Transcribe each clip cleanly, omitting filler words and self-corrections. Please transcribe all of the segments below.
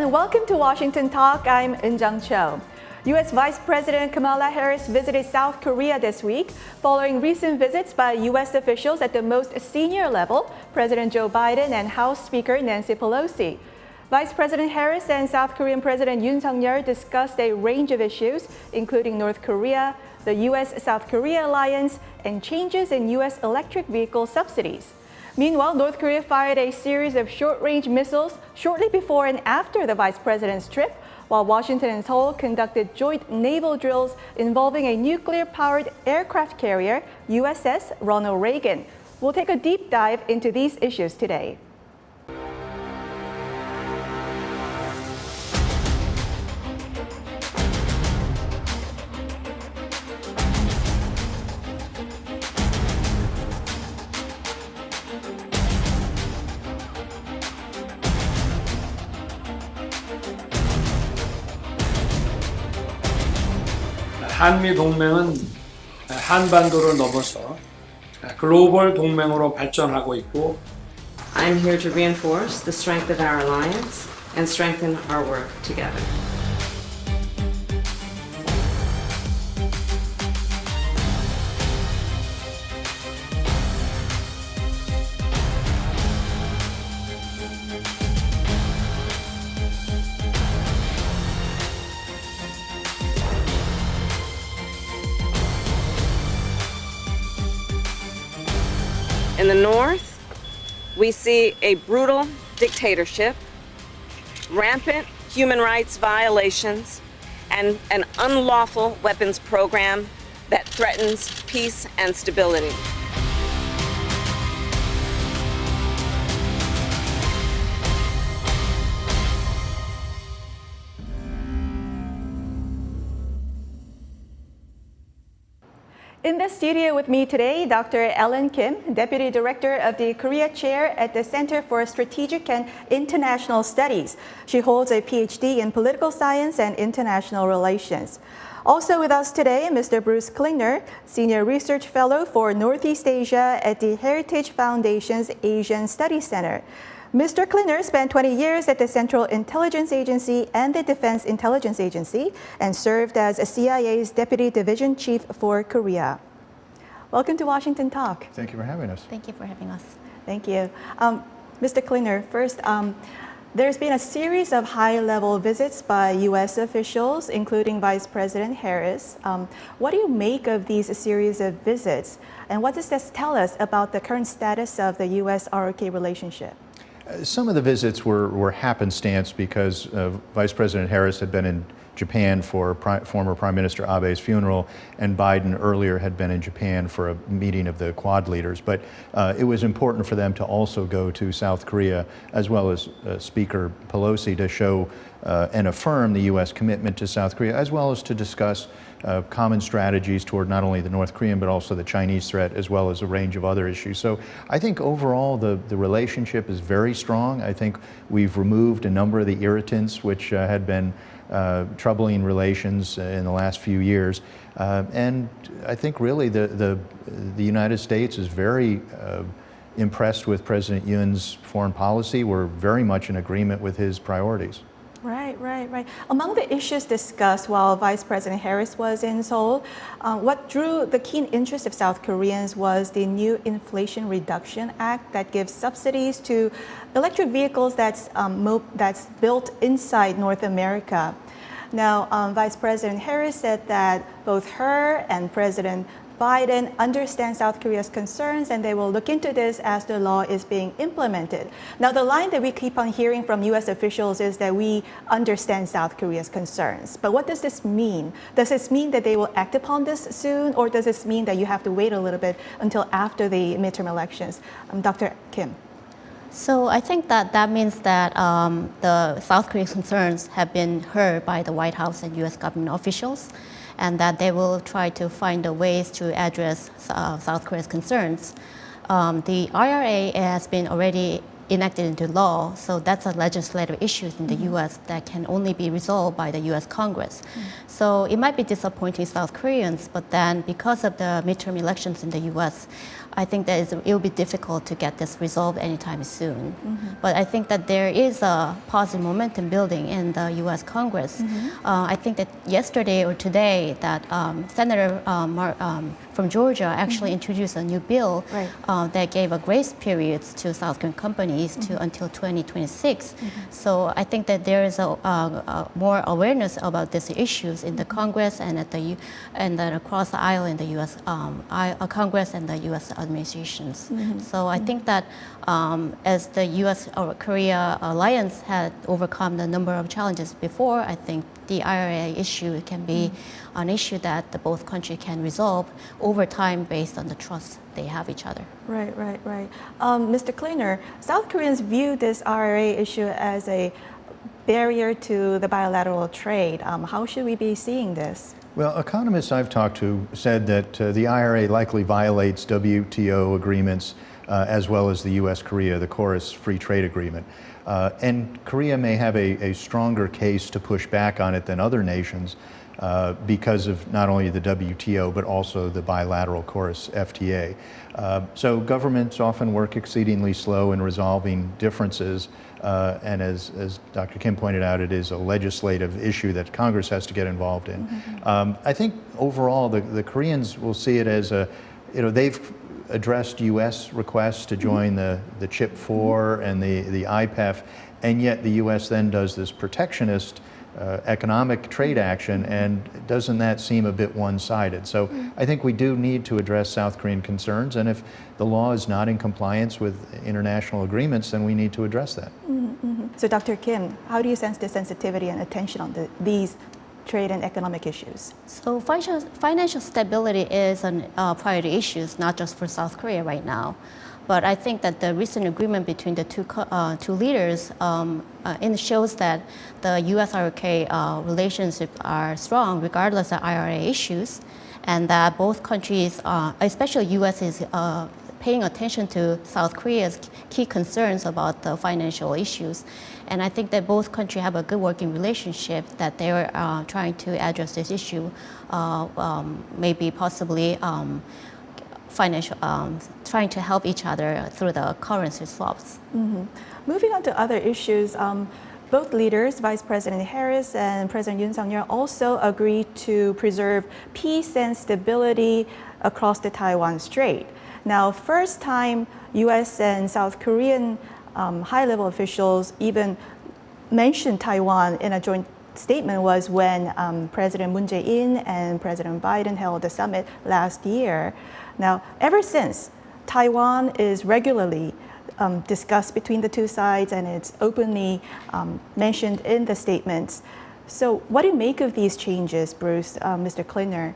and welcome to Washington Talk. I'm Eun-jung Cho. U.S. Vice President Kamala Harris visited South Korea this week, following recent visits by U.S. officials at the most senior level, President Joe Biden and House Speaker Nancy Pelosi. Vice President Harris and South Korean President Yoon Suk-yeol discussed a range of issues, including North Korea, the U.S.-South Korea alliance, and changes in U.S. electric vehicle subsidies. Meanwhile, North Korea fired a series of short-range missiles shortly before and after the vice president's trip, while Washington and Seoul conducted joint naval drills involving a nuclear-powered aircraft carrier, USS Ronald Reagan. We'll take a deep dive into these issues today. 한미 동맹은 한반도를 넘어서 글로벌 동맹으로 발전하고 있고 I'm here to reinforce the strength of our alliance and strengthen our work together. In the north, we see a brutal dictatorship, rampant human rights violations, and an unlawful weapons program that threatens peace and stability. In the studio with me today, Dr. Ellen Kim, Deputy Director of the Korea Chair at the Center for Strategic and International Studies. She holds a PhD in Political Science and International Relations. Also with us today, Mr. Bruce Klingner, Senior Research Fellow for Northeast Asia at the Heritage Foundation's Asian Studies Center. Mr. Klingner spent 20 years at the Central Intelligence Agency and the Defense Intelligence Agency and served as CIA's Deputy Division Chief for Korea. Welcome to Washington Talk. Thank you for having us. Thank you for having us. Thank you. Mr. Klingner, first, there's been a series of high-level visits by U.S. officials, including Vice President Harris. What do you make of these series of visits? And what does this tell us about the current status of the U.S.-ROK relationship? Some of the visits were happenstance because Vice President Harris had been in Japan for former Prime Minister Abe's funeral, and Biden earlier had been in Japan for a meeting of the Quad leaders. But it was important for them to also go to South Korea, as well as Speaker Pelosi, to show and affirm the U.S. commitment to South Korea, as well as to discuss common strategies toward not only the North Korean but also the Chinese threat, as well as a range of other issues. So I think overall the relationship is very strong. I think we've removed a number of the irritants which had been troubling relations in the last few years. And I think really the United States is very impressed with President Yoon's foreign policy. We're very much in agreement with his priorities. Right. Among the issues discussed while Vice President Harris was in Seoul, what drew the keen interest of South Koreans was the new Inflation Reduction Act that gives subsidies to electric vehicles that's built inside North America. Now, Vice President Harris said that both her and President Biden understand South Korea's concerns and they will look into this as the law is being implemented. Now, the line that we keep on hearing from U.S. officials is that we understand South Korea's concerns. But what does this mean? Does this mean that they will act upon this soon, or does this mean that you have to wait a little bit until after the midterm elections? Dr. Kim. So I think that means that the South Korea's concerns have been heard by the White House and U.S. government officials, and that they will try to find the ways to address South Korea's concerns. The IRA has been already enacted into law, so that's a legislative issue in the U.S. that can only be resolved by the U.S. Congress. So it might be disappointing South Koreans, but then because of the midterm elections in the U.S., I think that it will be difficult to get this resolved anytime soon. But I think that there is a positive momentum building in the U.S. Congress. I think that yesterday or today that Senator from Georgia actually introduced a new bill that gave a grace period to South Korean companies until 2026. So I think that there is a more awareness about these issues in the Congress and and then across the aisle in the U.S. Congress and the U.S. administrations. So I think that as the U.S.-Korea alliance had overcome the number of challenges before, I think the IRA issue can be an issue that both countries can resolve over time based on the trust they have each other. Right. Mr. Klingner, South Koreans view this IRA issue as a barrier to the bilateral trade. How should we be seeing this? Well, economists I've talked to said that the IRA likely violates WTO agreements as well as the U.S.-Korea, the Chorus Free Trade Agreement. And Korea may have a stronger case to push back on it than other nations because of not only the WTO, but also the bilateral Chorus FTA. So governments often work exceedingly slow in resolving differences. And as Dr. Kim pointed out, it is a legislative issue that Congress has to get involved in. I think overall, the Koreans will see it as they've addressed U.S. requests to join the CHIP 4 and the IPEF, and yet the U.S. then does this protectionist economic trade action, and doesn't that seem a bit one-sided? So I think we do need to address South Korean concerns, and if the law is not in compliance with international agreements, then we need to address that. So Dr. Kim, how do you sense the sensitivity and attention on these trade and economic issues? So financial stability is a priority issue, not just for South Korea right now. But I think that the recent agreement between the two leaders shows that the U.S.-ROK relationships are strong regardless of IRA issues, and that both countries, especially U.S., is paying attention to South Korea's key concerns about the financial issues. And I think that both countries have a good working relationship, that they are trying to address this issue, maybe possibly trying to help each other through the currency swaps. Moving on to other issues, both leaders, Vice President Harris and President Yoon Suk-yeol, also agreed to preserve peace and stability across the Taiwan Strait. Now, first time U.S. and South Korean high-level officials even mentioned Taiwan in a joint statement was when President Moon Jae-in and President Biden held a summit last year. Now, ever since, Taiwan is regularly discussed between the two sides, and it's openly mentioned in the statements. So what do you make of these changes, Bruce, Mr. Klingner?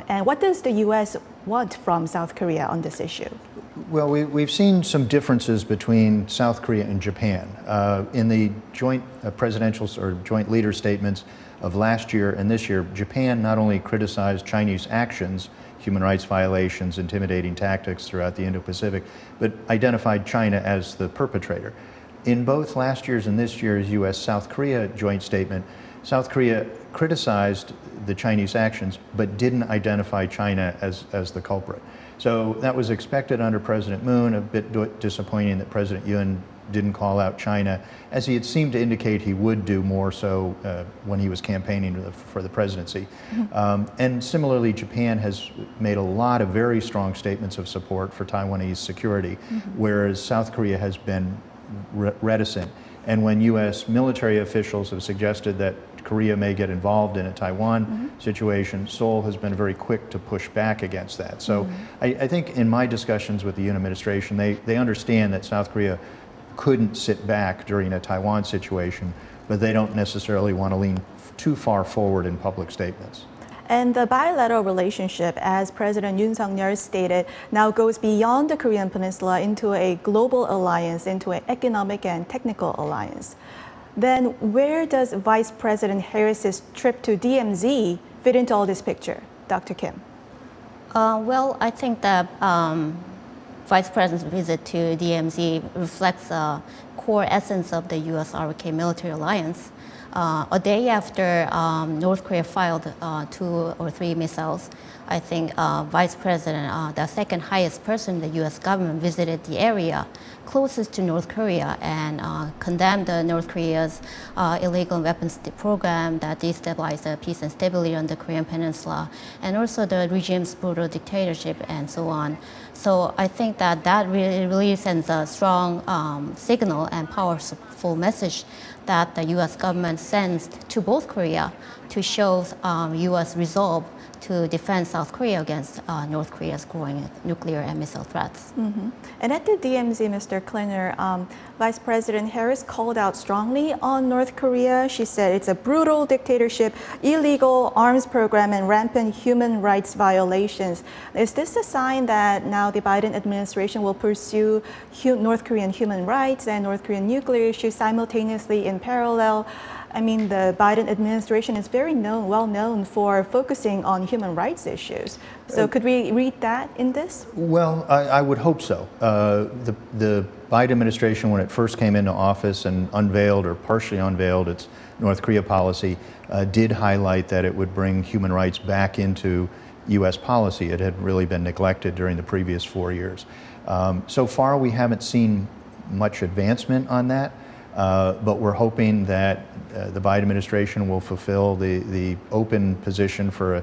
And what does the U.S. want from South Korea on this issue? Well, we've seen some differences between South Korea and Japan. In the joint presidential or joint leader statements of last year and this year, Japan not only criticized Chinese actions, human rights violations, intimidating tactics throughout the Indo-Pacific, but identified China as the perpetrator. In both last year's and this year's U.S.-South Korea joint statement, South Korea criticized the Chinese actions, but didn't identify China as the culprit. So that was expected under President Moon, a bit disappointing that President Yoon didn't call out China, as he had seemed to indicate he would do more so when he was campaigning for the presidency. And similarly, Japan has made a lot of very strong statements of support for Taiwanese security, whereas South Korea has been reticent. And when U.S. military officials have suggested that Korea may get involved in a Taiwan situation, Seoul has been very quick to push back against that. So I think in my discussions with the Yoon administration, they understand that South Korea couldn't sit back during a Taiwan situation, but they don't necessarily want to lean too far forward in public statements. And the bilateral relationship, as President Yoon Suk-yeol stated, now goes beyond the Korean Peninsula into a global alliance, into an economic and technical alliance. Then where does Vice President Harris's trip to DMZ fit into all this picture, Dr. Kim? Well, I think that Vice President's visit to DMZ reflects the core essence of the U.S.-ROK military alliance. a day after North Korea fired 2 or 3 missiles, I think Vice President, the second highest person in the U.S. government, visited the area closest to North Korea and condemned North Korea's illegal weapons program that destabilized the peace and stability on the Korean Peninsula, and also the regime's brutal dictatorship and so on. So I think that really sends a strong signal and powerful message that the U.S. government sends to both Korea to show U.S. resolve to defend South Korea against North Korea's growing nuclear and missile threats. Mm-hmm. And at the DMZ, Mr. Klingner, Vice President Harris called out strongly on North Korea. She said it's a brutal dictatorship, illegal arms program, and rampant human rights violations. Is this a sign that now the Biden administration will pursue North Korean human rights and North Korean nuclear issues simultaneously in parallel? I mean, the Biden administration is very well known for focusing on human rights issues. So could we read that in this? Well, I would hope so. The Biden administration, when it first came into office and unveiled or partially unveiled its North Korea policy, did highlight that it would bring human rights back into U.S. policy. It had really been neglected during the previous 4 years. So far, we haven't seen much advancement on that. But we're hoping that the Biden administration will fulfill the open position for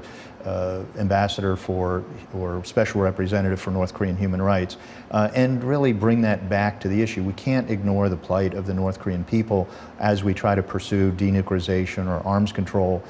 ambassador for or special representative for North Korean human rights and really bring that back to the issue. We can't ignore the plight of the North Korean people as we try to pursue denuclearization or arms control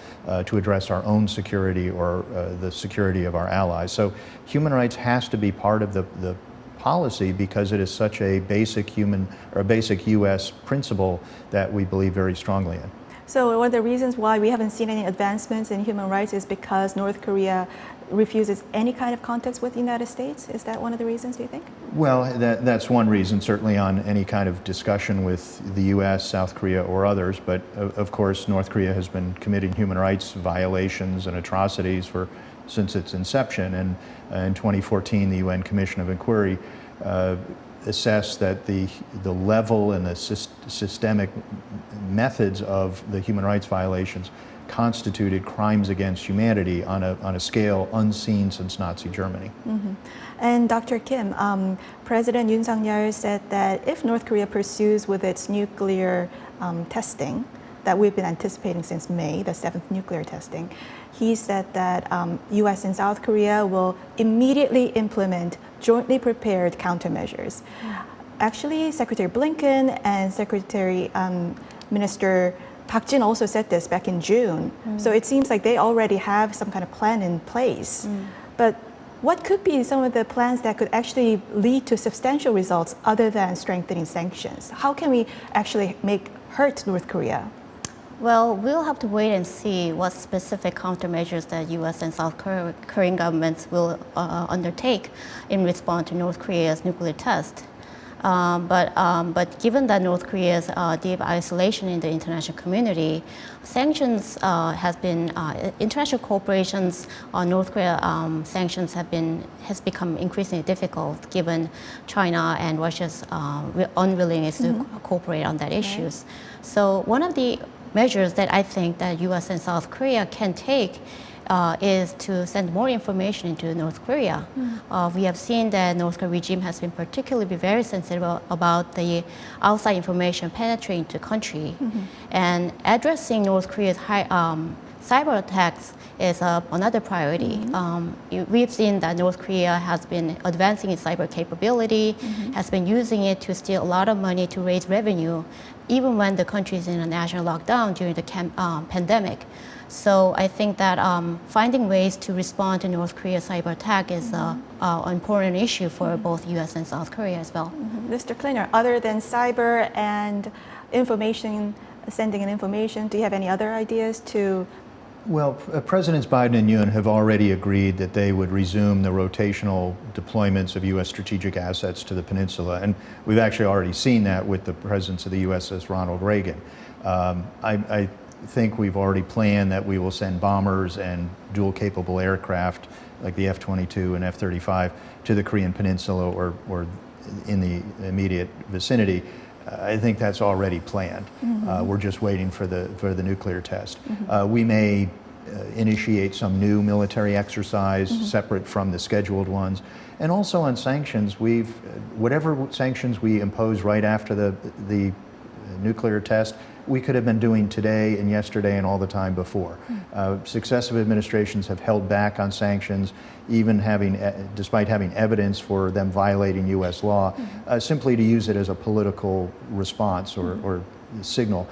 to address our own security or the security of our allies. So human rights has to be part of the policy because it is such a basic human or a basic U.S. principle that we believe very strongly in. So one of the reasons why we haven't seen any advancements in human rights is because North Korea refuses any kind of contact with the United States? Is that one of the reasons, do you think? Well, that's one reason, certainly on any kind of discussion with the U.S., South Korea, or others. But of course, North Korea has been committing human rights violations and atrocities since its inception. And in 2014, the UN Commission of Inquiry assessed that the level and the systemic methods of the human rights violations constituted crimes against humanity on a scale unseen since Nazi Germany. Mm-hmm. And Dr. Kim, President Yoon Suk-yeol said that if North Korea pursues with its nuclear testing that we've been anticipating since May, the 7th nuclear testing, he said that U.S. and South Korea will immediately implement jointly prepared countermeasures. Actually, Secretary Blinken and Secretary Minister Park Jin also said this back in June. So it seems like they already have some kind of plan in place. But what could be some of the plans that could actually lead to substantial results other than strengthening sanctions? How can we actually hurt North Korea? Well, we'll have to wait and see what specific countermeasures that U.S. and South Korean governments will undertake in response to North Korea's nuclear test. But given that North Korea's deep isolation in the international community, sanctions has been international cooperations on North Korea sanctions has become increasingly difficult given China and Russia's unwillingness to cooperate on that issues. So one of the measures that I think that U.S. and South Korea can take is to send more information into North Korea. We have seen that North Korean regime has been particularly very sensitive about the outside information penetrating to the country. And addressing North Korea's high cyber attacks is another priority. We've seen that North Korea has been advancing its cyber capability, has been using it to steal a lot of money to raise revenue, even when the country is in a national lockdown during the pandemic. So I think that finding ways to respond to North Korea's cyber attack is an important issue for both U.S. and South Korea as well. Mr. Klingner, other than cyber and information, sending in information, do you have any other ideas to? Well, Presidents Biden and Yoon have already agreed that they would resume the rotational deployments of U.S. strategic assets to the peninsula. And we've actually already seen that with the presence of the USS Ronald Reagan. I think we've already planned that we will send bombers and dual-capable aircraft like the F-22 and F-35 to the Korean Peninsula or in the immediate vicinity I think that's already planned. We're just waiting for the nuclear test. We may initiate some new military exercise separate from the scheduled ones. And also on sanctions, whatever sanctions we impose right after the nuclear test, we could have been doing today and yesterday and all the time before. Successive administrations have held back on sanctions, even despite having evidence for them violating U.S. law, simply to use it as a political response or signal.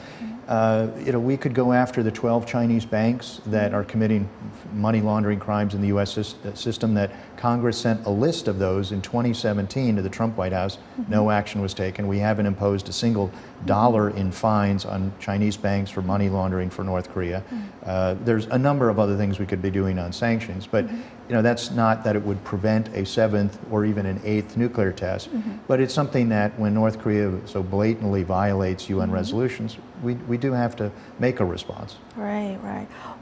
We could go after the 12 Chinese banks that are committing money laundering crimes in the U.S. system that Congress sent a list of those in 2017 to the Trump White House. No action was taken. We haven't imposed a single dollar in fines on Chinese banks for money laundering for North Korea. There's a number of other things we could be doing on sanctions, but that's not that it would prevent a 7th or even an 8th nuclear test, but it's something that when North Korea so blatantly violates UN resolutions, we do have to make a response. Right.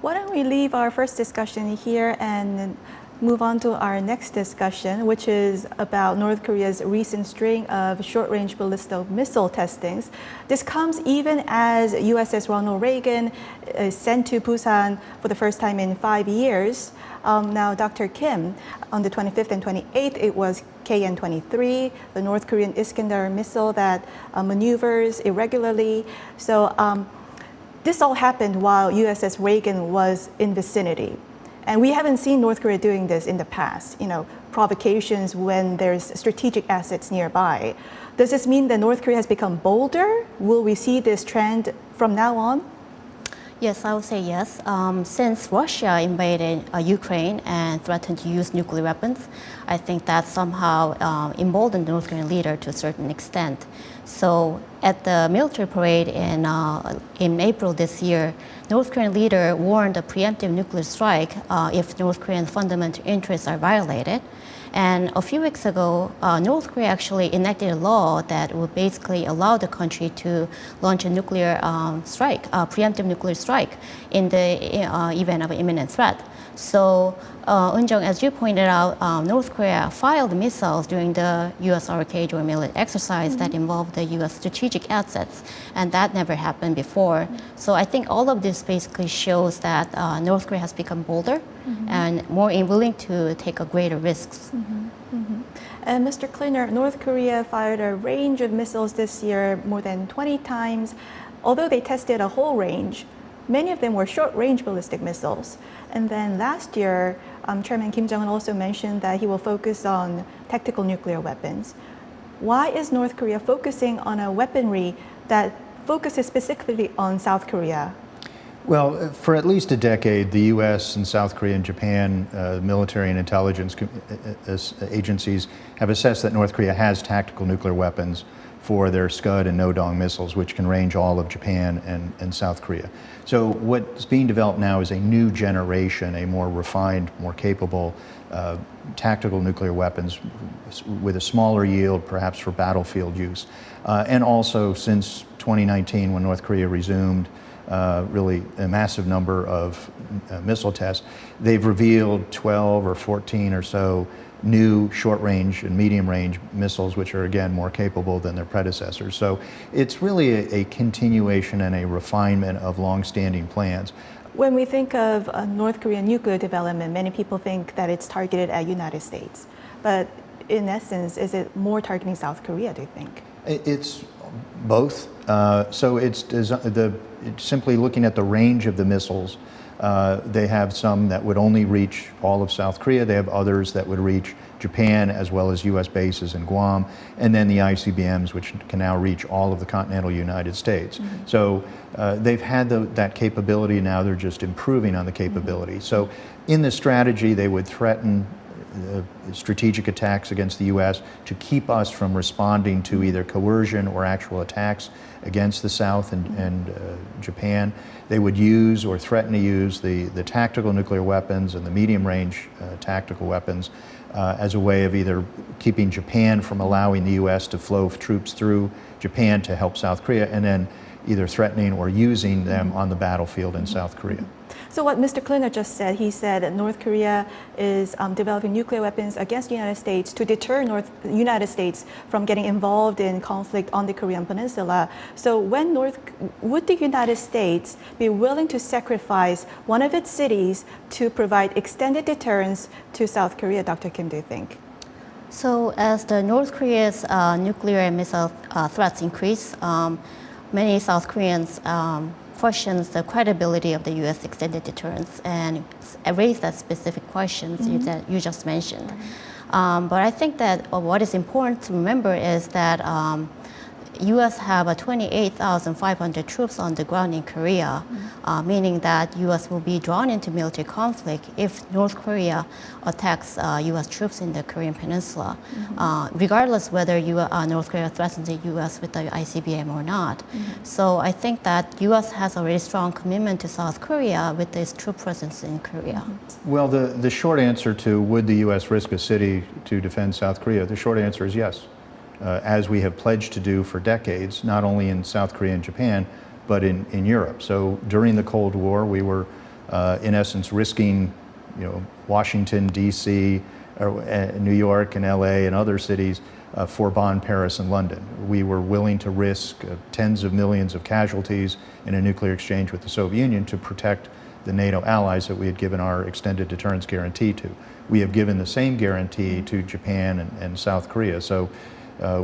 Why don't we leave our first discussion here and move on to our next discussion, which is about North Korea's recent string of short-range ballistic missile testings. This comes even as USS Ronald Reagan is sent to Busan for the first time in 5 years. Now, Dr. Kim, on the 25th and 28th, it was KN-23, the North Korean Iskander missile that maneuvers irregularly. So this all happened while USS Reagan was in vicinity. And we haven't seen North Korea doing this in the past, provocations when there's strategic assets nearby. Does this mean that North Korea has become bolder? Will we see this trend from now on? Yes, I would say yes. Since Russia invaded Ukraine and threatened to use nuclear weapons, I think that somehow emboldened the North Korean leader to a certain extent. So at the military parade in April this year, North Korean leader warned a preemptive nuclear strike if North Korean fundamental interests are violated. And a few weeks ago, North Korea actually enacted a law that would basically allow the country to launch a nuclear strike, a preemptive nuclear strike, in the event of an imminent threat. So, Eun-jung, as you pointed out, North Korea fired missiles during the U.S. RK joint military exercise that involved the U.S. strategic assets, and that never happened before. So I think all of this basically shows that North Korea has become bolder and more willing to take greater risks. And Mr. Klingner, North Korea fired a range of missiles this year, more than 20 times. Although they tested a whole range, many of them were short-range ballistic missiles. And then last year, Chairman Kim Jong-un also mentioned that he will focus on tactical nuclear weapons. Why is North Korea focusing on a weaponry that focuses specifically on South Korea? Well, for at least a decade, the U.S. and South Korea and Japan military and intelligence agencies have assessed that North Korea has tactical nuclear weapons for their Scud and No-Dong missiles, which can range all of Japan and South Korea. So what's being developed now is a new generation, a more refined, more capable tactical nuclear weapons with a smaller yield, perhaps for battlefield use. And also, since 2019, when North Korea resumed really a massive number of missile tests, they've revealed 12 or 14 or so new short-range and medium-range missiles, which are, again, more capable than their predecessors. So it's really a continuation and a refinement of long-standing plans. When we think of North Korean nuclear development, many people think that it's targeted at United States. But in essence, is it more targeting South Korea, do you think? It's both. So it's simply looking at the range of the missiles. They have some that would only reach all of South Korea. They have others that would reach Japan as well as U.S. bases in Guam, and then the ICBMs, which can now reach all of the continental United States. So they've had that capability. Now they're just improving on the capability. So in the strategy, they would threaten strategic attacks against the U.S. to keep us from responding to either coercion or actual attacks against the South and Japan. They would use or threaten to use the tactical nuclear weapons and the medium-range tactical weapons as a way of either keeping Japan from allowing the U.S. to flow troops through Japan to help South Korea, and then either threatening or using them on the battlefield in South Korea. So what Mr. Klingner just said, he said that North Korea is developing nuclear weapons against the United States to deter United States from getting involved in conflict on the Korean Peninsula. So would the United States be willing to sacrifice one of its cities to provide extended deterrence to South Korea, Dr. Kim, do you think? So as the North Korea's nuclear and missile threats increase, many South Koreans questions the credibility of the U.S. extended deterrence and raise that specific questions that you just mentioned. But I think that what is important to remember is that U.S. have 28,500 troops on the ground in Korea, meaning that U.S. will be drawn into military conflict if North Korea attacks U.S. troops in the Korean Peninsula, regardless whether North Korea threatens the U.S. with the ICBM or not. So I think that U.S. has a very strong commitment to South Korea with its troop presence in Korea. Well, the short answer to would the U.S. risk a city to defend South Korea, the short answer is yes. As we have pledged to do for decades, not only in South Korea and Japan, but in Europe. So during the Cold War, we were in essence risking, Washington, D.C., New York and L.A. and other cities for Bonn, Paris, and London. We were willing to risk tens of millions of casualties in a nuclear exchange with the Soviet Union to protect the NATO allies that we had given our extended deterrence guarantee to. We have given the same guarantee to Japan and South Korea. So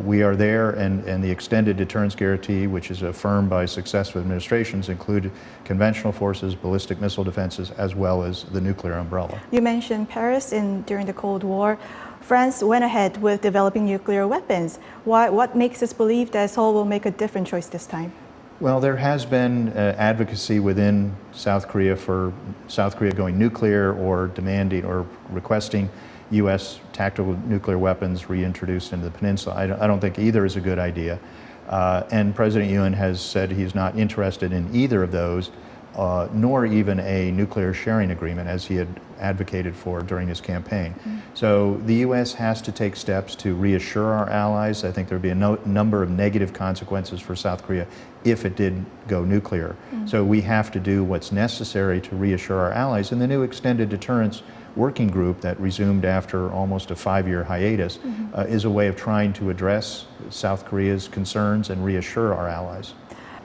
we are there, and the extended deterrence guarantee, which is affirmed by successive administrations, included conventional forces, ballistic missile defenses, as well as the nuclear umbrella. You mentioned Paris during the Cold War. France went ahead with developing nuclear weapons. What makes us believe that Seoul will make a different choice this time? Well, there has been advocacy within South Korea for South Korea going nuclear or demanding or requesting U.S. tactical nuclear weapons reintroduced into the peninsula. I don't think either is a good idea. And President Yoon has said he's not interested in either of those, nor even a nuclear sharing agreement, as he had advocated for during his campaign. So the U.S. has to take steps to reassure our allies. I think there would be a number of negative consequences for South Korea if it did go nuclear. So we have to do what's necessary to reassure our allies. And the new extended deterrence working group that resumed after almost a 5-year hiatus is a way of trying to address South Korea's concerns and reassure our allies.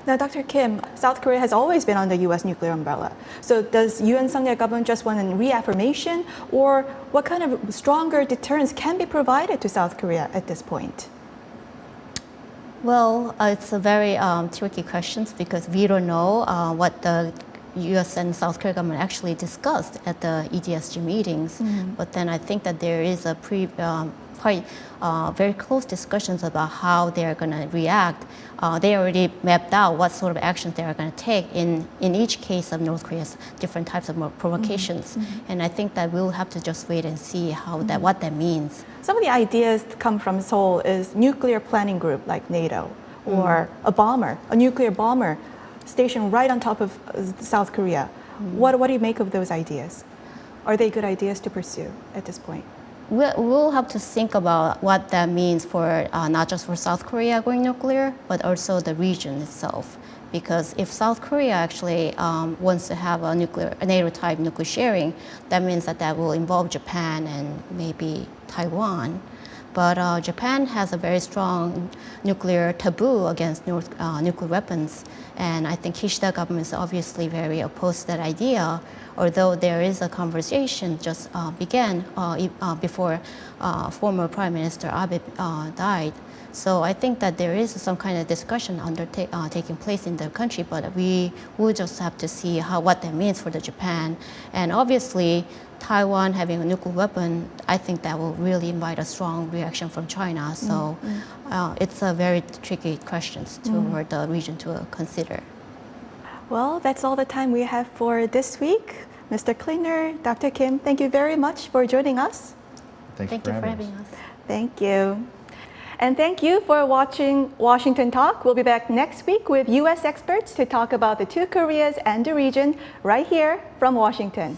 Now, Dr. Kim, South Korea has always been on the U.S. nuclear umbrella. So does Yoon Suk-yeol government just want a reaffirmation, or what kind of stronger deterrence can be provided to South Korea at this point? Well, it's a very tricky question because we don't know what the U.S. and South Korea government actually discussed at the EDSG meetings. But then I think that there is a very close discussions about how they're going to react. They already mapped out what sort of actions they are going to take in each case of North Korea's different types of provocations. And I think that we'll have to just wait and see what that means. Some of the ideas that come from Seoul is nuclear planning group like NATO, or a nuclear bomber stationed right on top of South Korea. What do you make of those ideas? Are they good ideas to pursue at this point? We'll have to think about what that means for not just for South Korea going nuclear, but also the region itself. Because if South Korea actually wants to have a NATO-type nuclear sharing, that means that will involve Japan and maybe Taiwan. But Japan has a very strong nuclear taboo against nuclear weapons. And I think Kishida government is obviously very opposed to that idea, although there is a conversation just began before former Prime Minister Abe died. So I think that there is some kind of discussion taking place in the country, but we will just have to see what that means for the Japan. And obviously, Taiwan having a nuclear weapon, I think that will really invite a strong reaction from China. So it's a very tricky question for the region to consider. Well, that's all the time we have for this week. Mr. Klingner, Dr. Kim, thank you very much for joining us. Thank you for having us. Thank you. And thank you for watching Washington Talk. We'll be back next week with U.S. experts to talk about the two Koreas and the region right here from Washington.